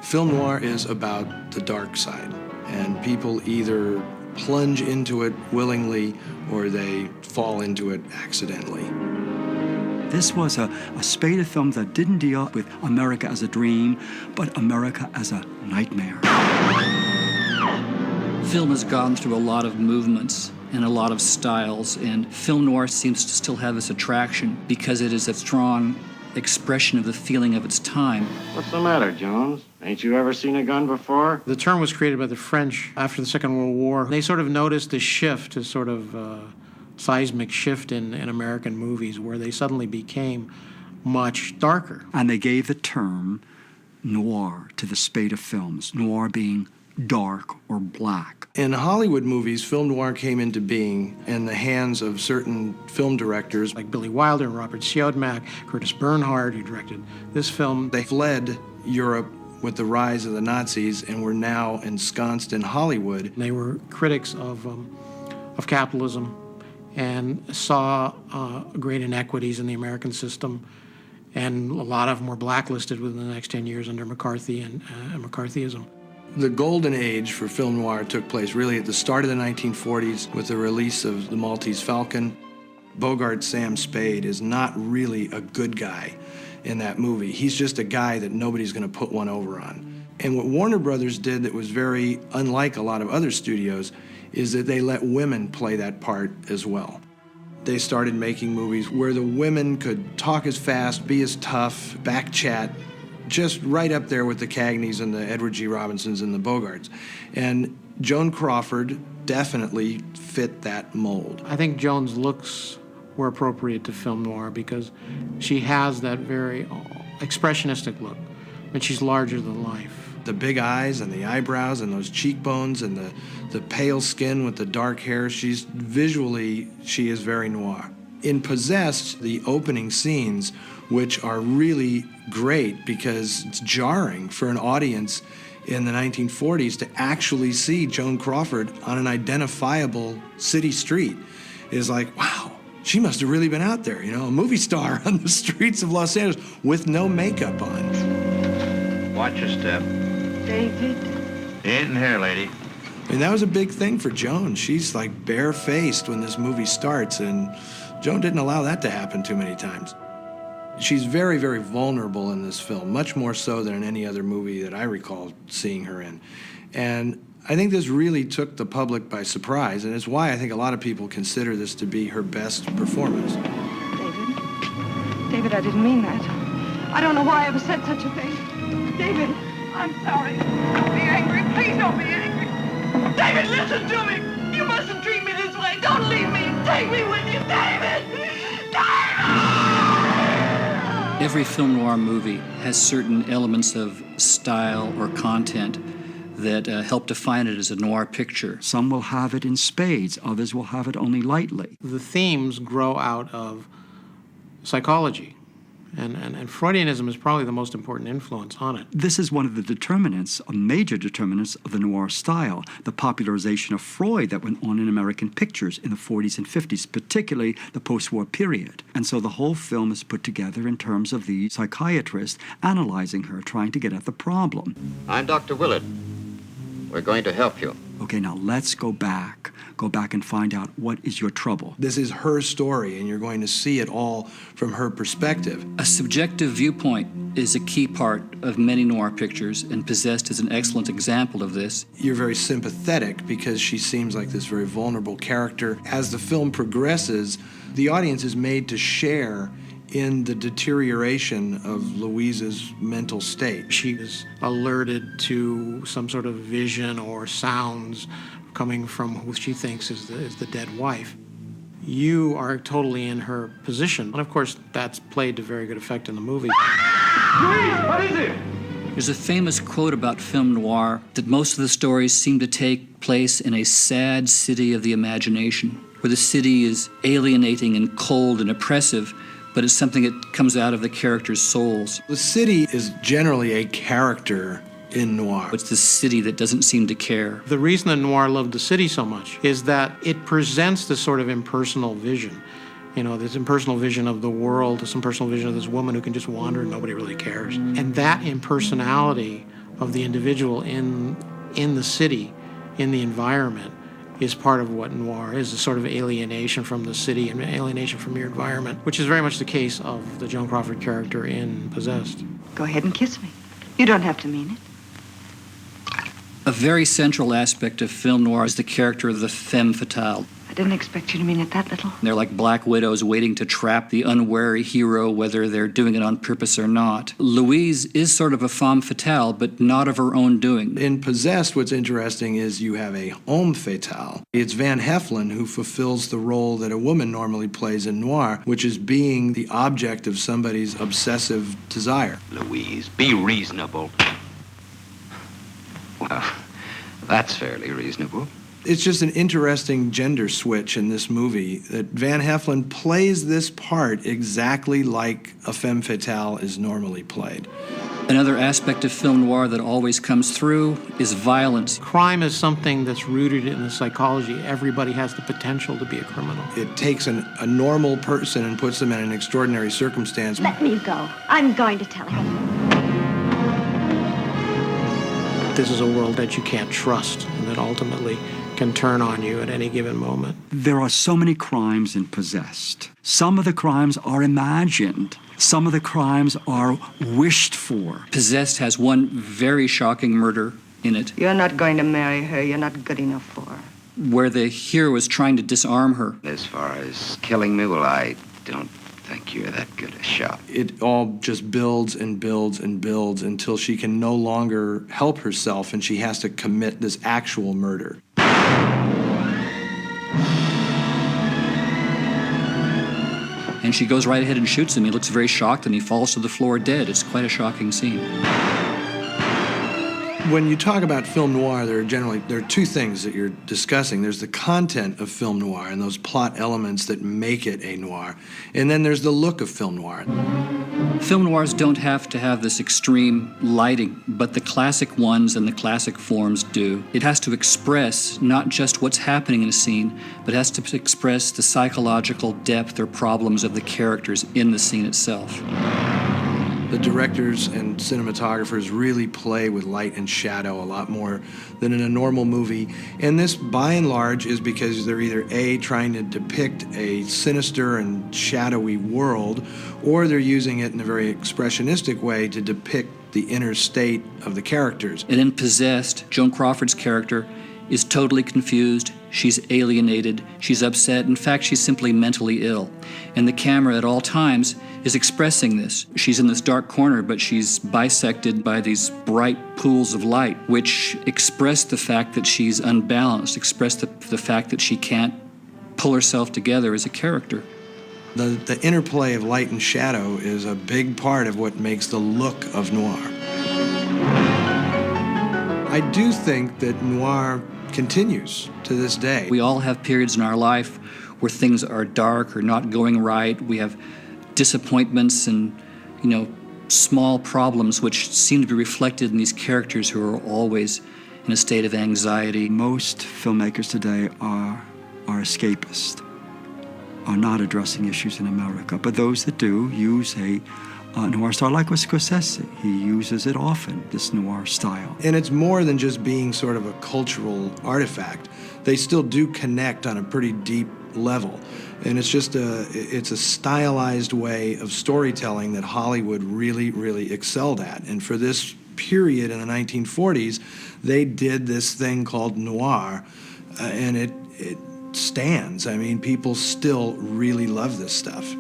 Film noir is about the dark side, and people either plunge into it willingly or they fall into it accidentally. This was a spate of films that didn't deal with America as a dream, but America as a nightmare. Film has gone through a lot of movements and a lot of styles, and film noir seems to still have this attraction because it is a strong expression of the feeling of its time. What's the matter, Jones? Ain't you ever seen a gun before? The term was created by the French after the Second World War. They sort of noticed a shift, a sort of seismic shift in American movies where they suddenly became much darker. And they gave the term noir to the spate of films, noir being dark or black. In Hollywood movies, film noir came into being in the hands of certain film directors. Like Billy Wilder, Robert Siodmak, Curtis Bernhardt, who directed this film. They fled Europe with the rise of the Nazis and were now ensconced in Hollywood. They were critics of capitalism and saw great inequities in the American system, and a lot of them were blacklisted within the next 10 years under McCarthy and McCarthyism. The golden age for film noir took place really at the start of the 1940s with the release of The Maltese Falcon. Bogart's Sam Spade is not really a good guy in that movie. He's just a guy that nobody's going to put one over on. And what Warner Brothers did that was very unlike a lot of other studios is that they let women play that part as well. They started making movies where the women could talk as fast, be as tough, back chat, just right up there with the Cagneys and the Edward G. Robinsons and the Bogarts. And Joan Crawford definitely fit that mold. I think Joan's looks were appropriate to film noir because she has that very expressionistic look, and she's larger than life. The big eyes and the eyebrows and those cheekbones and the pale skin with the dark hair, visually, she is very noir. In Possessed, the opening scenes, which are really great because it's jarring for an audience in the 1940s to actually see Joan Crawford on an identifiable city street, is like, wow, she must have really been out there, a movie star on the streets of Los Angeles with no makeup on. Watch your step. David? He ain't in here, lady. I mean, that was a big thing for Joan. She's like barefaced when this movie starts, and Joan didn't allow that to happen too many times. She's very, very vulnerable in this film, much more so than in any other movie that I recall seeing her in. And I think this really took the public by surprise, and it's why I think a lot of people consider this to be her best performance. David, I didn't mean that. I don't know why I ever said such a thing. David, I'm sorry. Don't be angry. Please don't be angry. David, listen to me. You mustn't treat me this way. Don't leave me. Take me with you, David. David! Every film noir movie has certain elements of style or content that help define it as a noir picture. Some will have it in spades, others will have it only lightly. The themes grow out of psychology, and Freudianism is probably the most important influence on it. This is one of the determinants, major determinants of the noir style, the popularization of Freud that went on in American pictures in the 40s and 50s, particularly the post-war period. And so the whole film is put together in terms of the psychiatrist analyzing her, trying to get at the problem. I'm Dr. Willett. We're going to help you. Okay, now let's go back and find out what is your trouble. This is her story, and you're going to see it all from her perspective. A subjective viewpoint is a key part of many noir pictures, and Possessed is an excellent example of this. You're very sympathetic because she seems like this very vulnerable character. As the film progresses, the audience is made to share in the deterioration of Louise's mental state. She is alerted to some sort of vision or sounds coming from who she thinks is the dead wife. You are totally in her position. And of course, that's played to very good effect in the movie. Louise, what is it? There's a famous quote about film noir that most of the stories seem to take place in a sad city of the imagination, where the city is alienating and cold and oppressive, but it's something that comes out of the characters' souls. The city is generally a character in noir. It's the city that doesn't seem to care. The reason that noir loved the city so much is that it presents this sort of impersonal vision. This impersonal vision of the world, this impersonal vision of this woman who can just wander and nobody really cares. And that impersonality of the individual in the city, in the environment, is part of what noir is, a sort of alienation from the city and alienation from your environment, which is very much the case of the Joan Crawford character in Possessed. Go ahead and kiss me. You don't have to mean it. A very central aspect of film noir is the character of the femme fatale. I didn't expect you to mean it that little. They're like black widows waiting to trap the unwary hero, whether they're doing it on purpose or not. Louise is sort of a femme fatale, but not of her own doing. In Possessed, what's interesting is you have a homme fatale. It's Van Heflin who fulfills the role that a woman normally plays in noir, which is being the object of somebody's obsessive desire. Louise, be reasonable. Well, that's fairly reasonable. It's just an interesting gender switch in this movie that Van Heflin plays this part exactly like a femme fatale is normally played. Another aspect of film noir that always comes through is violence. Crime is something that's rooted in the psychology. Everybody has the potential to be a criminal. It takes a normal person and puts them in an extraordinary circumstance. Let me go. I'm going to tell him. This is a world that you can't trust and that ultimately can turn on you at any given moment. There are so many crimes in Possessed. Some of the crimes are imagined. Some of the crimes are wished for. Possessed has one very shocking murder in it, You're not going to marry her. You're not good enough for her. where the hero is trying to disarm her. As far as killing me, well, I don't think you're that good a shot. It all just builds and builds and builds until she can no longer help herself and she has to commit this actual murder. And she goes right ahead and shoots him. He looks very shocked and he falls to the floor dead. It's quite a shocking scene. When you talk about film noir, there are two things that you're discussing. There's the content of film noir and those plot elements that make it a noir. And then there's the look of film noir. Film noirs don't have to have this extreme lighting, but the classic ones and the classic forms do. It has to express not just what's happening in a scene, but it has to express the psychological depth or problems of the characters in the scene itself. The directors and cinematographers really play with light and shadow a lot more than in a normal movie. And this, by and large, is because they're either A, trying to depict a sinister and shadowy world, or they're using it in a very expressionistic way to depict the inner state of the characters. And in Possessed, Joan Crawford's character is totally confused, she's alienated, she's upset, in fact, she's simply mentally ill. And the camera at all times is expressing this. She's in this dark corner, but she's bisected by these bright pools of light, which express the fact that she's unbalanced, express the fact that she can't pull herself together as a character. The interplay of light and shadow is a big part of what makes the look of noir. I do think that noir continues to this day. We all have periods in our life where things are dark or not going right. We have disappointments and, small problems which seem to be reflected in these characters who are always in a state of anxiety. Most filmmakers today are escapist, are not addressing issues in America. But those that do use a noir style, like with Scorsese. He uses it often, this noir style. And it's more than just being sort of a cultural artifact. They still do connect on a pretty deep level. And it's just it's a stylized way of storytelling that Hollywood really, really excelled at. And for this period in the 1940s, they did this thing called noir, and it stands. I mean, people still really love this stuff.